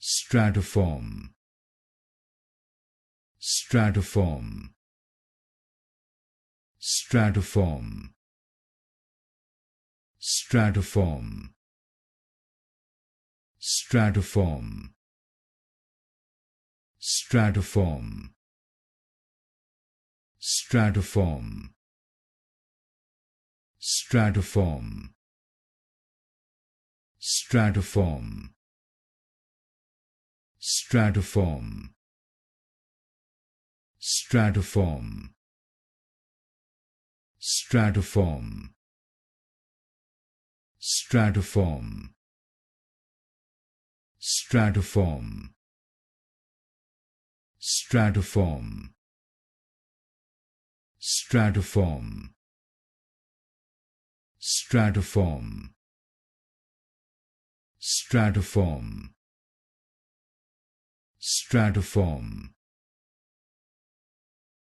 Stratiform. Stratiform. Stratiform. Stratiform. Stratiform. Stratiform. Stratiform. Stratiform. Stratiform. Stratiform. Stratiform. Stratiform. Stratiform. Stratiform. Stratiform. Stratiform. Stratiform. Stratiform. Stratiform.